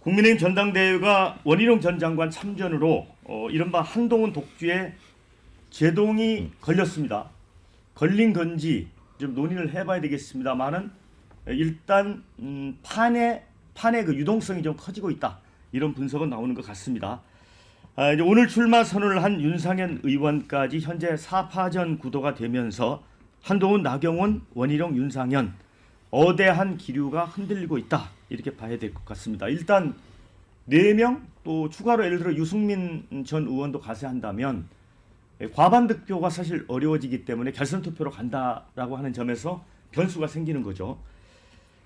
국민의힘 전당대회가 원희룡 전 장관 참전으로 이른바 한동훈 독주에 제동이 걸렸습니다. 걸린 건지 좀 논의를 해봐야 되겠습니다만은 일단 판의 그 유동성이 좀 커지고 있다, 이런 분석은 나오는 것 같습니다. 이제 오늘 출마 선언을 한 윤상현 의원까지 현재 4파전 구도가 되면서 한동훈, 나경원, 원희룡, 윤상현 어대한 기류가 흔들리고 있다, 이렇게 봐야 될 것 같습니다. 일단 4명 또 추가로 예를 들어 유승민 전 의원도 가세한다면 과반 득표가 사실 어려워지기 때문에 결선 투표로 간다라고 하는 점에서 변수가 생기는 거죠.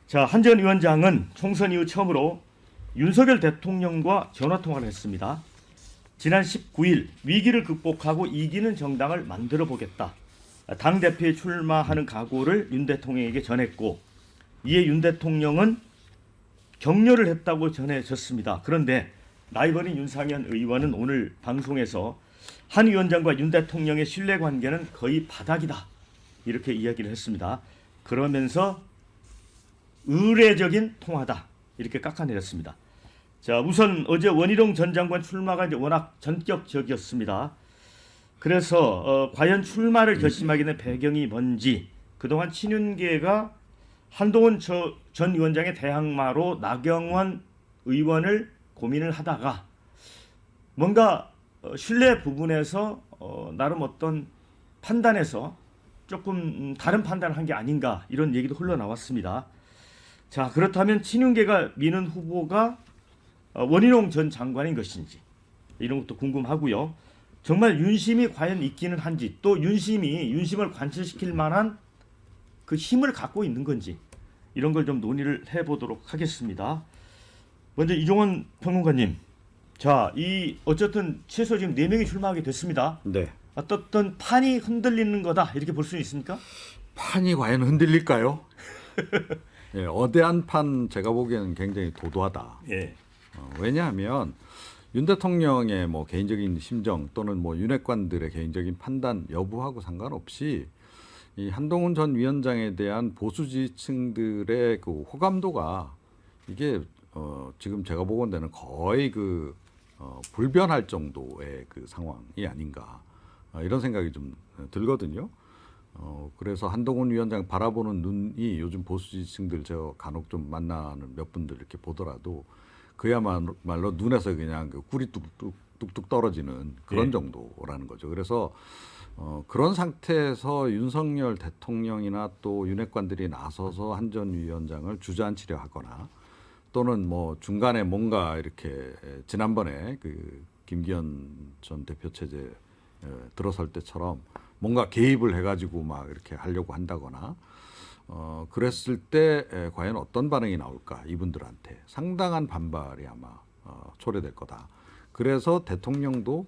자, 한 전 위원장은 총선 이후 처음으로 윤석열 대통령과 전화 통화를 했습니다. 지난 19일 위기를 극복하고 이기는 정당을 만들어 보겠다, 당 대표에 출마하는 각오를 윤 대통령에게 전했고, 이에 윤 대통령은 격려를 했다고 전해졌습니다. 그런데 라이벌인 윤상현 의원은 오늘 방송에서 한 위원장과 윤 대통령의 신뢰관계는 거의 바닥이다, 이렇게 이야기를 했습니다. 그러면서 의례적인 통화다, 이렇게 깎아내렸습니다. 자, 우선 어제 원희룡 전 장관 출마가 이제 워낙 전격적이었습니다. 그래서 과연 출마를 결심하게 된 배경이 뭔지, 그동안 친윤계가 한동훈 전 위원장의 대항마로 나경원 의원을 고민을 하다가 뭔가 신뢰 부분에서 나름 어떤 판단에서 조금 다른 판단을 한 게 아닌가, 이런 얘기도 흘러나왔습니다. 자, 그렇다면 친윤계가 미는 후보가 원희룡 전 장관인 것인지, 이런 것도 궁금하고요. 정말 윤심이 과연 있기는 한지, 또 윤심을 관철시킬 만한 그 힘을 갖고 있는 건지, 이런 걸 좀 논의를 해보도록 하겠습니다. 먼저 이종원 평론가님, 자, 이 어쨌든 최소 지금 4명이 출마하게 됐습니다. 네. 어떤 판이 흔들리는 거다, 이렇게 볼 수 있습니까? 판이 과연 흔들릴까요? 예, 어대한 판 제가 보기에는 굉장히 도도하다. 예. 왜냐하면 윤 대통령의 뭐 개인적인 심정 또는 뭐 윤핵관들의 개인적인 판단 여부하고 상관없이 이 한동훈 전 위원장에 대한 보수 지지층들의 그 호감도가 이게 지금 제가 보건대는 거의 불변할 정도의 그 상황이 아닌가, 이런 생각이 좀 들거든요. 그래서 한동훈 위원장 바라보는 눈이 요즘 보수 지지층들 저 간혹 좀 만나는 몇 분들 이렇게 보더라도 그야말로 눈에서 그냥 꿀이 뚝뚝 떨어지는 그런 정도라는 거죠. 그래서 그런 상태에서 윤석열 대통령이나 또 윤핵관들이 나서서 한 전 위원장을 주저앉히려 하거나 또는 뭐 중간에 뭔가 이렇게 지난번에 그 김기현 전 대표 체제 들어설 때처럼 뭔가 개입을 해가지고 막 이렇게 하려고 한다거나 그랬을 때 과연 어떤 반응이 나올까, 이분들한테 상당한 반발이 아마 초래될 거다. 그래서 대통령도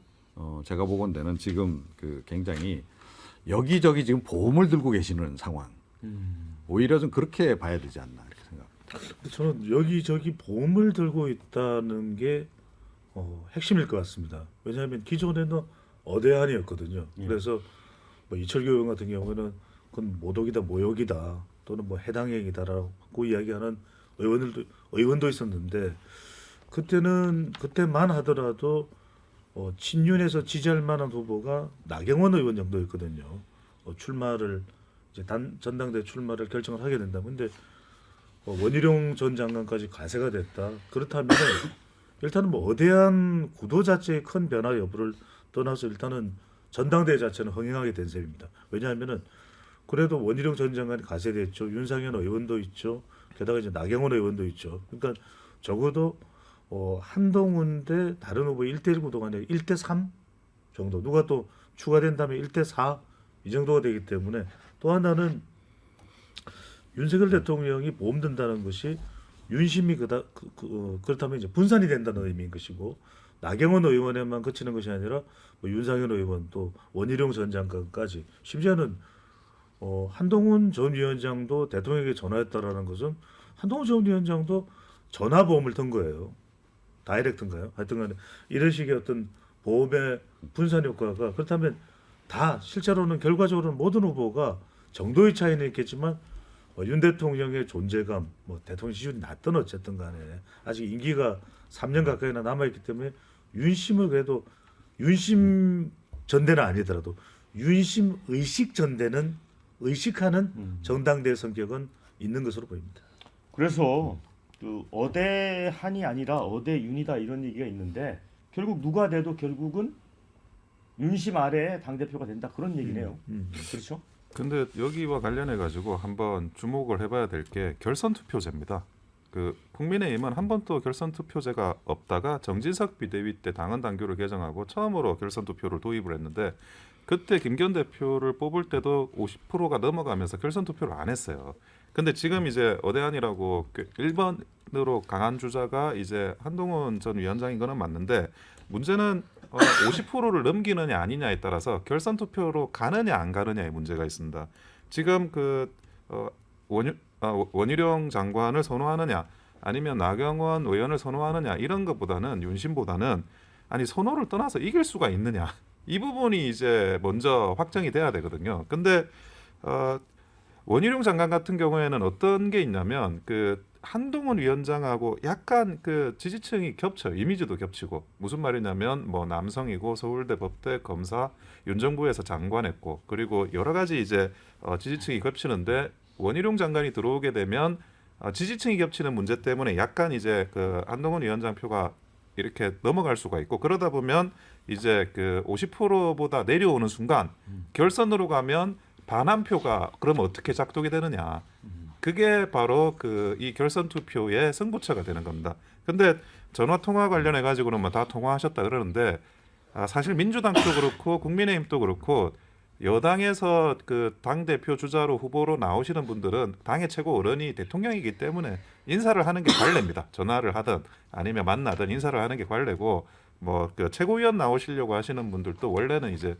제가 보건대는 지금 굉장히 여기저기 지금 보험을 들고 계시는 상황. 오히려 좀 그렇게 봐야 되지 않나, 이렇게 생각합니다. 저는 여기저기 보험을 들고 있다는 게 핵심일 것 같습니다. 왜냐하면 기존에는 어대한이었거든요. 그래서 뭐 이철규 의원 같은 경우는 그건 모독이다, 모욕이다, 또는 뭐 해당행위다라고 이야기하는 의원도 있었는데, 그때만 하더라도 친윤에서 지지할 만한 후보가 나경원 의원 정도였거든요. 출마를 이제 전당대 출마를 결정을 하게 된다면, 근데 원희룡 전 장관까지 가세가 됐다. 그렇다면 일단은 뭐 어대한 구도 자체의 큰 변화 여부를 떠나서 일단은 전당대 자체는 흥행하게 된 셈입니다. 왜냐하면은 그래도 원희룡 전 장관이 가세됐죠. 윤상현 의원도 있죠. 게다가 이제 나경원 의원도 있죠. 그러니까 적어도 한동훈 대 다른 후보 1대1 구도가 아니라 1대3 정도, 누가 또 추가된다면 1대4 이 정도가 되기 때문에, 또 하나는 윤석열 대통령이 보험 든다는 것이 윤심이 그렇다면 이제 분산이 된다는 의미인 것이고, 나경원 의원에만 그치는 것이 아니라 뭐 윤상현 의원 또 원희룡 전 장관까지, 심지어는 한동훈 전 위원장도 대통령에게 전화했다라는 것은 한동훈 전 위원장도 전화보험을 든 거예요. 다이렉트인가요? 하여튼간에 이런 식의 어떤 보험의 분산 효과가, 그렇다면 다 실제로는 결과적으로는 모든 후보가 정도의 차이는 있겠지만 윤 대통령의 존재감, 뭐 대통령 지지율이 낮든 어쨌든 간에 아직 임기가 3년 가까이나 남아 있기 때문에 윤심을 그래도 윤심 전대는 아니더라도 윤심 의식 전대는 의식하는 정당대 성격은 있는 것으로 보입니다. 그래서 그 어대한이 아니라 어대윤이다 이런 얘기가 있는데 결국 누가 돼도 결국은 윤심 아래에 당 대표가 된다 그런 얘기네요. 그렇죠? 근데 여기와 관련해 가지고 한번 주목을 해봐야 될 게 결선 투표제입니다. 그 국민의힘은 한 번도 결선 투표제가 없다가 정진석 비대위 때 당헌 당규를 개정하고 처음으로 결선 투표를 도입을 했는데 그때 김기현 대표를 뽑을 때도 50%가 넘어가면서 결선 투표를 안 했어요. 근데 지금 이제 어대한이라고 1번으로 강한 주자가 이제 한동훈 전 위원장인 거는 맞는데 문제는 50%를 넘기느냐 아니냐에 따라서 결선 투표로 가느냐 안 가느냐의 문제가 있습니다. 지금 원희룡 장관을 선호하느냐 아니면 나경원 의원을 선호하느냐 이런 것보다는 윤심보다는 아니 선호를 떠나서 이길 수가 있느냐 이 부분이 이제 먼저 확정이 돼야 되거든요. 근데 원희룡 장관 같은 경우에는 어떤 게 있냐면 그 한동훈 위원장하고 약간 그 지지층이 겹쳐요. 이미지도 겹치고 무슨 말이냐면 뭐 남성이고 서울대 법대 검사 윤정부에서 장관했고 그리고 여러 가지 이제 지지층이 겹치는데 원희룡 장관이 들어오게 되면 지지층이 겹치는 문제 때문에 약간 이제 그 한동훈 위원장 표가 이렇게 넘어갈 수가 있고 그러다 보면 이제 그 50%보다 내려오는 순간 결선으로 가면 반환 표가 그러면 어떻게 작동이 되느냐. 그게 바로 그 이 결선 투표의 승부처가 되는 겁니다. 근데 전화 통화 관련해 가지고는 뭐 다 통화하셨다 그러는데 사실 민주당도 그렇고 국민의힘도 그렇고 여당에서 그 당 대표 주자로 후보로 나오시는 분들은 당의 최고 어른이 대통령이기 때문에 인사를 하는 게 관례입니다. 전화를 하든 아니면 만나든 인사를 하는 게 관례고 뭐 그 최고위원 나오시려고 하시는 분들도 원래는 이제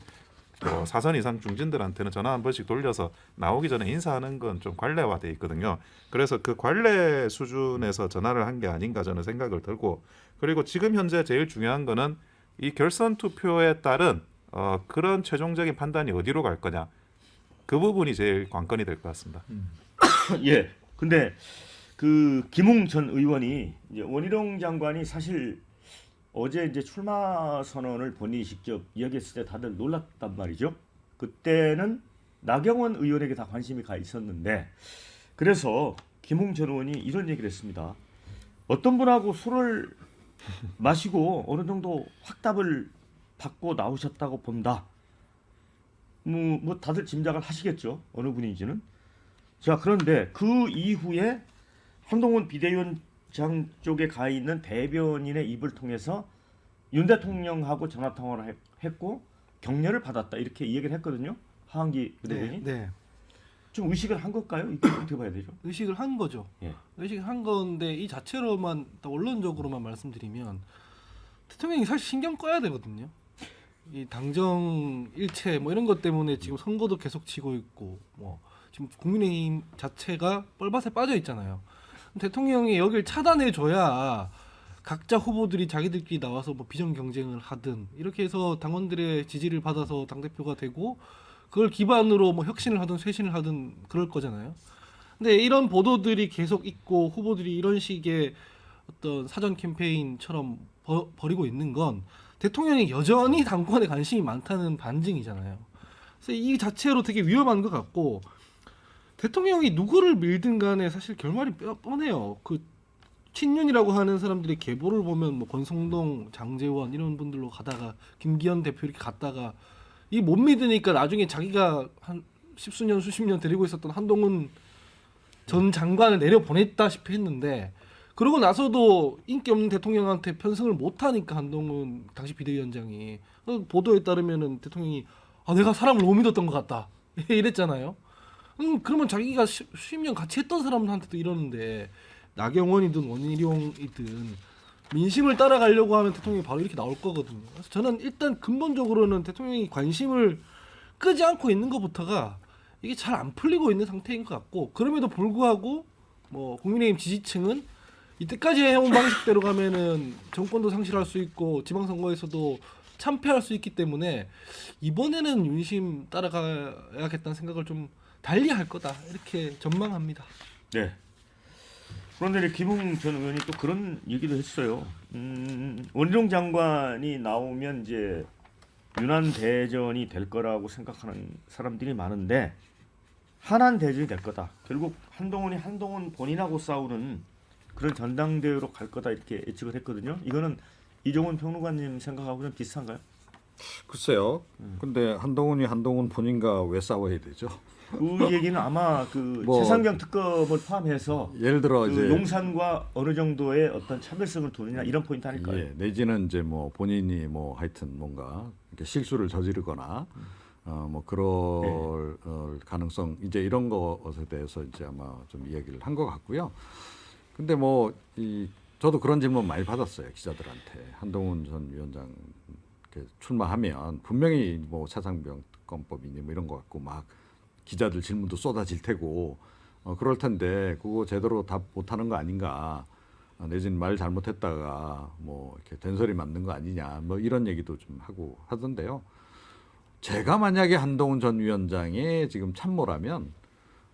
사선 이상 중진들한테는 전화 한 번씩 돌려서 나오기 전에 인사하는 건 좀 관례화돼 있거든요. 그래서 그 관례 수준에서 전화를 한 게 아닌가 저는 생각을 들고 그리고 지금 현재 제일 중요한 거는 이 결선 투표에 따른 그런 최종적인 판단이 어디로 갈 거냐 그 부분이 제일 관건이 될 것 같습니다. 예. 근데 그 김웅 전 의원이 이제 원희룡 장관이 사실 어제 이제 출마 선언을 본인이 직접 이야기했을 때 다들 놀랐단 말이죠. 그때는 나경원 의원에게 다 관심이 가 있었는데 그래서 김웅 전 의원이 이런 얘기를 했습니다. 어떤 분하고 술을 마시고 어느 정도 확답을 받고 나오셨다고 본다. 뭐 다들 짐작을 하시겠죠. 어느 분인지는. 자 그런데 그 이후에 한동훈 비대위원장 쪽에 가 있는 대변인의 입을 통해서 윤 대통령하고 전화 통화를 했고 격려를 받았다 이렇게 이야기를 했거든요. 하한기 부대변인. 네. 좀 의식을 한 걸까요? 이거 어떻게 봐야 되죠? 의식을 한 거죠. 예. 의식을 한 건데 이 자체로만 원론적으로만 말씀드리면 대통령이 사실 신경 꺼야 되거든요. 이 당정 일체 뭐 이런 것 때문에 지금 선거도 계속 치고 있고 뭐 지금 국민의힘 자체가 뻘밭에 빠져 있잖아요. 대통령이 여길 차단해 줘야 각자 후보들이 자기들끼리 나와서 뭐 비정 경쟁을 하든 이렇게 해서 당원들의 지지를 받아서 당 대표가 되고 그걸 기반으로 뭐 혁신을 하든 쇄신을 하든 그럴 거잖아요. 근데 이런 보도들이 계속 있고 후보들이 이런 식의 어떤 사전 캠페인처럼 벌이고 있는 건 대통령이 여전히 당권에 관심이 많다는 반증이잖아요. 그래서 이 자체로 되게 위험한 것 같고 대통령이 누구를 밀든 간에 사실 결말이 뻔해요. 그 친윤이라고 하는 사람들의 계보를 보면 뭐 권성동, 장제원 이런 분들로 가다가 김기현 대표 이렇게 갔다가 이 못 믿으니까 나중에 자기가 한 십수년 수십 년 데리고 있었던 한동훈 전 장관을 내려보냈다시피 했는데 그러고 나서도 인기 없는 대통령한테 편승을 못하니까 한동훈 당시 비대위원장이 보도에 따르면은 대통령이 내가 사람을 너무 믿었던 것 같다 이랬잖아요. 그러면 자기가 수십 년 같이 했던 사람한테도 이러는데 나경원이든 원희룡이든 민심을 따라가려고 하면 대통령이 바로 이렇게 나올 거거든요. 그래서 저는 일단 근본적으로는 대통령이 관심을 끄지 않고 있는 것부터가 이게 잘 안 풀리고 있는 상태인 것 같고 그럼에도 불구하고 뭐 국민의힘 지지층은 이때까지 해온 방식대로 가면은 정권도 상실할 수 있고 지방선거에서도 참패할 수 있기 때문에 이번에는 윤심 따라가야겠다는 생각을 좀 달리 할 거다 이렇게 전망합니다. 네. 그런데 김웅 전 의원이 또 그런 얘기도 했어요. 원희룡 장관이 나오면 이제 유난 대전이 될 거라고 생각하는 사람들이 많은데 한한 대전이 될 거다. 결국 한동훈이 한동훈 본인하고 싸우는 그런 전당대회로 갈 거다 이렇게 예측을 했거든요. 이거는 이종훈 평론가님 생각하고는 비슷한가요? 글쎄요. 근데 한동훈이 한동훈 본인과 왜 싸워야 되죠? 그 얘기는 아마 그 뭐, 최상병 특검을 포함해서 예를 들어 그 이제 용산과 어느 정도의 어떤 차별성을 두느냐 이런 포인트 아닐까요? 예, 내지는 이제 뭐 본인이 뭐 하여튼 뭔가 이렇게 실수를 저지르거나 뭐 그럴 가능성 이제 이런 것에 대해서 이제 아마 좀 이야기를 한 것 같고요. 근데 뭐 저도 그런 질문 많이 받았어요 기자들한테. 한동훈 전 위원장 이렇게 출마하면 분명히 뭐 차상병 특검법이니 뭐 이런 거 갖고 막 기자들 질문도 쏟아질 테고 그럴 텐데 그거 제대로 답 못하는 거 아닌가. 내지는 말 잘못했다가 뭐 이렇게 된소리 맞는 거 아니냐 뭐 이런 얘기도 좀 하고 하던데요. 제가 만약에 한동훈 전 위원장의 지금 참모라면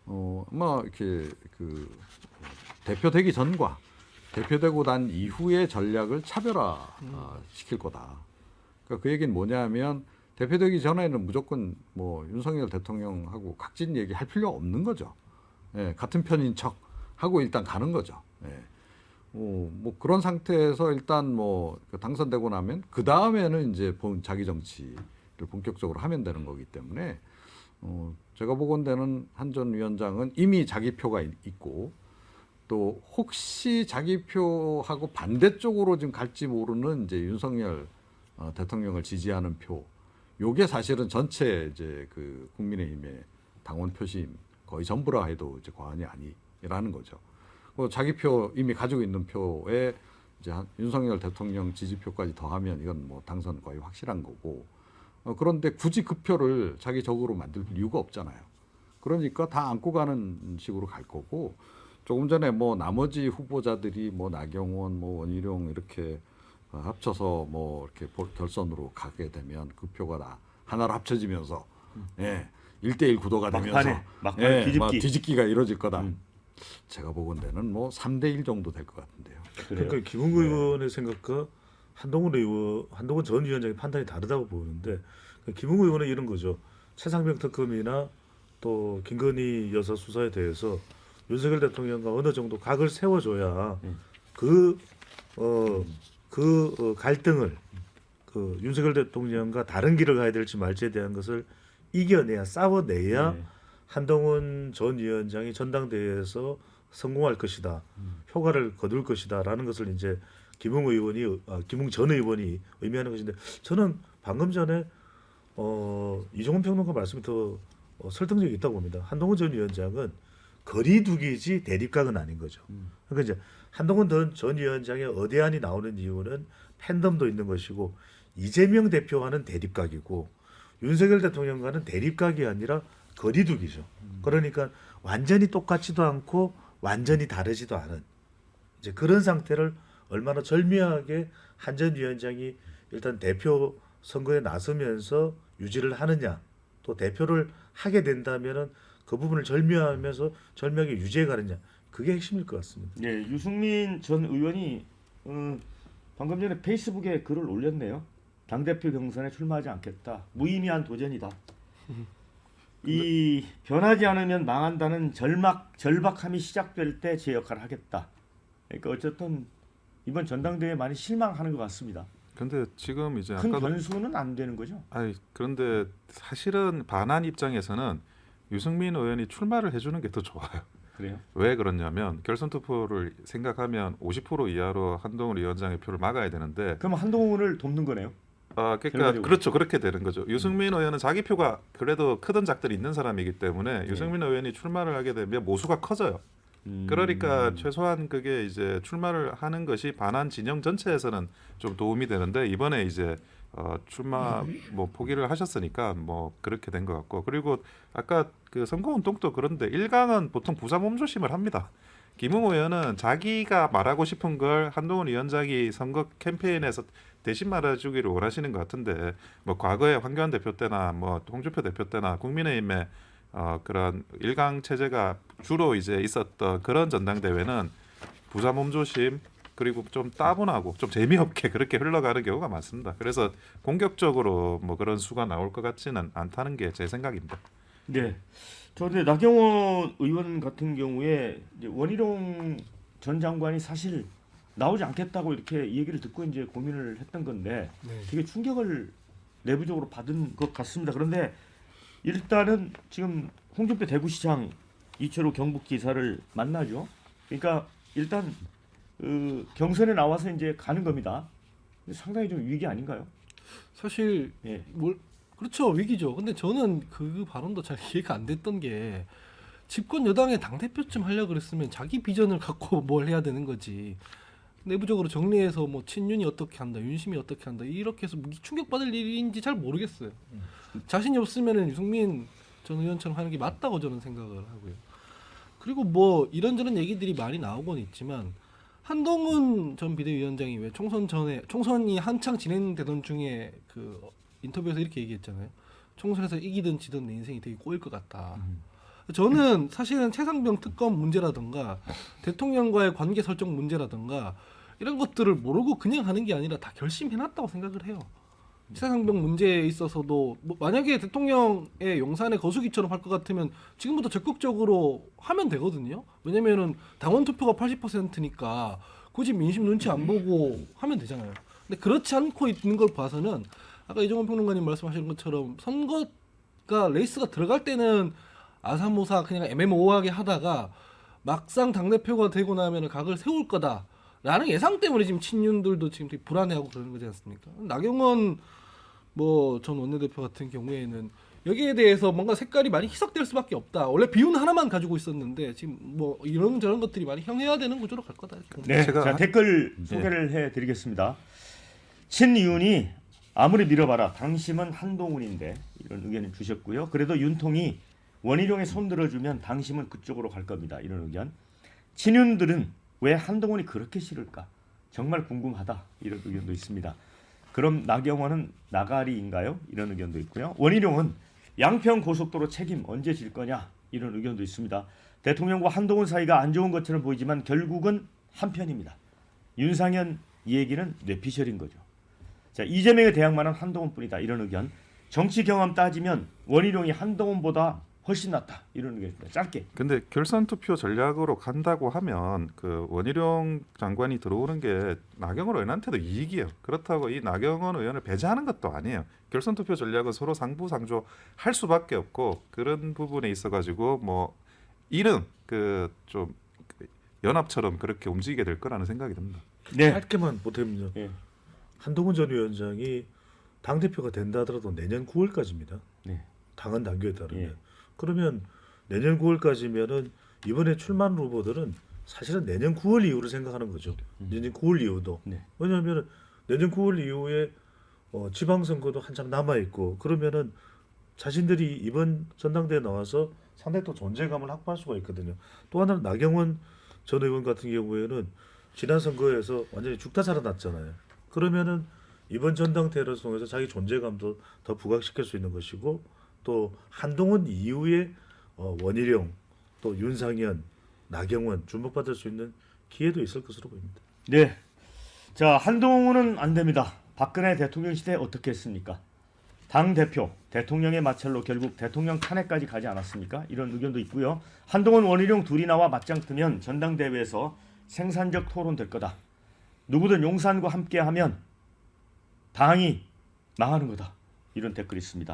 뭐 이렇게 그 대표되기 전과 대표되고 난 이후의 전략을 차별화 시킬 거다. 그러니까 그 얘기는 뭐냐면 대표되기 전에는 무조건 뭐 윤석열 대통령하고 각진 얘기할 필요 없는 거죠. 예, 같은 편인 척 하고 일단 가는 거죠. 예. 뭐 그런 상태에서 일단 뭐 당선되고 나면 그 다음에는 이제 자기 정치를 본격적으로 하면 되는 거기 때문에 제가 보건대는 한 전 위원장은 이미 자기 표가 있고 또 혹시 자기 표하고 반대쪽으로 지금 갈지 모르는 이제 윤석열 대통령을 지지하는 표, 요게 사실은 전체 이제 그 국민의힘의 당원 표심 거의 전부라 해도 이제 과언이 아니라는 거죠. 자기 표 이미 가지고 있는 표에 이제 윤석열 대통령 지지표까지 더하면 이건 뭐 당선 거의 확실한 거고. 그런데 굳이 그 표를 자기 적으로 만들 이유가 없잖아요. 그러니까 다 안고 가는 식으로 갈 거고. 조금 전에 뭐 나머지 후보자들이 뭐 나경원, 뭐 원희룡 이렇게 합쳐서 뭐 이렇게 결선으로 가게 되면 그 표가 다 하나로 합쳐지면서 예, 1대1 구도가 되면서 막판에 뒤집기. 막 뒤집기가 이루어질 거다. 제가 보건대는 뭐 3대1 정도 될 것 같은데요. 그러니까 김웅 의원의 생각과 한동훈 전 위원장의 판단이 다르다고 보는데 김웅 의원은 이런 거죠. 최상병 특검이나 또 김건희 여사 수사에 대해서 윤석열 대통령과 어느 정도 각을 세워줘야 그 갈등을 그 윤석열 대통령과 다른 길을 가야 될지 말지에 대한 것을 이겨내야 싸워내야 한동훈 전 위원장이 전당대회에서 성공할 것이다, 효과를 거둘 것이다라는 것을 이제 김웅 전 의원이 의미하는 것인데 저는 방금 전에 이종훈 평론가 말씀이 더 설득력이 있다고 봅니다. 한동훈 전 위원장은 거리두기지 대립각은 아닌 거죠. 그러니까 이제 한동훈 전 위원장의 어대안이 나오는 이유는 팬덤도 있는 것이고 이재명 대표와는 대립각이고 윤석열 대통령과는 대립각이 아니라 거리두기죠. 그러니까 완전히 똑같지도 않고 완전히 다르지도 않은 이제 그런 상태를 얼마나 절묘하게 한 전 위원장이 일단 대표 선거에 나서면서 유지를 하느냐, 또 대표를 하게 된다면은 그 부분을 절묘하게 유지해 가느냐, 그게 핵심일 것 같습니다. 네, 유승민 전 의원이 방금 전에 페이스북에 글을 올렸네요. 당대표 경선에 출마하지 않겠다. 무의미한 도전이다. 이 변하지 않으면 망한다는 절박함이 시작될 때 제 역할을 하겠다. 그러니까 어쨌든 이번 전당대회에 많이 실망하는 것 같습니다. 근데 지금 이제 큰 아까도 변수는 안 되는 거죠. 그런데 사실은 반한 입장에서는 유승민 의원이 출마를 해주는 게 더 좋아요. 그래요? 왜 그러냐면 결선 투표를 생각하면 50% 이하로 한동훈 위원장의 표를 막아야 되는데 그럼 한동훈을 돕는 거네요. 그러니까 결과적으로. 그렇죠. 그렇게 되는 거죠. 유승민 의원은 자기 표가 그래도 크던 작들이 있는 사람이기 때문에 유승민 의원이 출마를 하게 되면 모수가 커져요. 그러니까 최소한 그게 이제 출마를 하는 것이 반한 진영 전체에서는 좀 도움이 되는데 이번에 이제 출마 뭐 포기를 하셨으니까 뭐 그렇게 된 것 같고 그리고 아까 그 선거운동도 그런데 1강은 보통 부자 몸조심을 합니다. 김웅 의원은 자기가 말하고 싶은 걸 한동훈 위원장이 선거 캠페인에서 대신 말해주기를 원하시는 것 같은데 뭐 과거에 황교안 대표 때나 뭐 홍준표 대표 때나 국민의힘의 그런 1강 체제가 주로 이제 있었던 그런 전당대회는 부자 몸조심 그리고 좀 따분하고 좀 재미없게 그렇게 흘러가는 경우가 많습니다. 그래서 공격적으로 뭐 그런 수가 나올 것 같지는 않다는 게 제 생각입니다. 네. 저 근데 나경원 의원 같은 경우에 이제 원희룡 전 장관이 사실 나오지 않겠다고 이렇게 얘기를 듣고 이제 고민을 했던 건데 네. 되게 충격을 내부적으로 받은 것 같습니다. 그런데 일단은 지금 홍준표 대구시장 이철호 경북지사를 만나죠. 그러니까 일단 경선에 나와서 이제 가는 겁니다. 상당히 좀 위기 아닌가요? 사실 예. 그렇죠, 위기죠. 근데 저는 그 발언도 잘 이해가 안 됐던 게 집권 여당의 당 대표쯤 하려고 그랬으면 자기 비전을 갖고 뭘 해야 되는 거지. 내부적으로 정리해서 뭐 친윤이 어떻게 한다, 윤심이 어떻게 한다 이렇게 해서 충격받을 일인지 잘 모르겠어요. 자신이 없으면은 유승민 전 의원처럼 하는 게 맞다고 저는 생각을 하고요. 그리고 뭐 이런저런 얘기들이 많이 나오곤 있지만 한동훈 전 비대위원장이 왜 총선이 한창 진행되던 중에 그 인터뷰에서 이렇게 얘기했잖아요. 총선에서 이기든 지든 내 인생이 되게 꼬일 것 같다. 저는 사실은 최상병 특검 문제라든가 대통령과의 관계 설정 문제라든가 이런 것들을 모르고 그냥 하는 게 아니라 다 결심해놨다고 생각을 해요. 최상병 문제에 있어서도 뭐 만약에 대통령의 용산의 거수기처럼 할 것 같으면 지금부터 적극적으로 하면 되거든요. 왜냐면은 당원 투표가 80%니까 굳이 민심 눈치 안 보고 하면 되잖아요. 근데 그렇지 않고 있는 걸 봐서는 아까 이종원 평론가님 말씀하신 것처럼 선거가 레이스가 들어갈 때는 아사모사 그냥 애매모호하게 하다가 막상 당대표가 되고 나면 각을 세울 거다라는 예상 때문에 지금 친윤들도 지금 되게 불안해하고 그러는 거지 않습니까? 나경원 뭐 전 원내대표 같은 경우에는 여기에 대해서 뭔가 색깔이 많이 희석될 수밖에 없다. 원래 비운 하나만 가지고 있었는데 지금 뭐 이런 저런 것들이 많이 형해화되는 구조로 갈 거다. 이렇게 봅니다. 네, 제가 자, 댓글 소개를 해드리겠습니다. 친이윤이 아무리 밀어봐라 당심은 한동훈인데 이런 의견을 주셨고요. 그래도 윤통이 원희룡에 손 들어주면 당심은 그쪽으로 갈 겁니다. 이런 의견. 친윤들은 왜 한동훈이 그렇게 싫을까? 정말 궁금하다. 이런 의견도 있습니다. 그럼 나경원은 나가리인가요? 이런 의견도 있고요. 원희룡은 양평 고속도로 책임 언제 질 거냐? 이런 의견도 있습니다. 대통령과 한동훈 사이가 안 좋은 것처럼 보이지만 결국은 한편입니다. 윤상현 이 얘기는 뇌피셜인 거죠. 자, 이재명의 대항마는 한동훈뿐이다. 이런 의견. 정치 경험 따지면 원희룡이 한동훈보다 훨씬 낫다. 이런 의견입니다. 짧게. 근데 결선 투표 전략으로 간다고 하면 그 원희룡 장관이 들어오는 게 나경원 의원한테도 이익이에요. 그렇다고 이 나경원 의원을 배제하는 것도 아니에요. 결선 투표 전략은 서로 상부상조 할 수밖에 없고 그런 부분에 있어 가지고 뭐 이른 그 좀 연합처럼 그렇게 움직이게 될 거라는 생각이 듭니다. 네. 짧게만 보태면 예. 한동훈 전 위원장이 당 대표가 된다 하더라도 내년 9월까지입니다. 네. 당헌 당규에 따르면. 예. 그러면 내년 9월까지면은 이번에 출마한 후보들은 사실은 내년 9월 이후로 생각하는 거죠. 내년 9월 이후도. 네. 왜냐하면 내년 9월 이후에 지방선거도 한참 남아 있고 그러면은 자신들이 이번 전당대에 나와서 상당히 또 존재감을 확보할 수가 있거든요. 또 하나는 나경원 전 의원 같은 경우에는 지난 선거에서 완전히 죽다 살아났잖아요. 그러면은 이번 전당대회를 통해서 자기 존재감도 더 부각시킬 수 있는 것이고 또 한동훈 이후에 원희룡 또 윤상현 나경원 주목받을 수 있는 기회도 있을 것으로 보입니다. 네. 자, 한동훈은 안 됩니다. 박근혜 대통령 시대 어떻게 했습니까? 당 대표, 대통령의 마찰로 결국 대통령 탄핵까지 가지 않았습니까? 이런 의견도 있고요. 한동훈, 원희룡 둘이 나와 맞짱 뜨면 전당대회에서 생산적 토론 될 거다. 누구든 용산과 함께하면 당이 망하는 거다. 이런 댓글이 있습니다.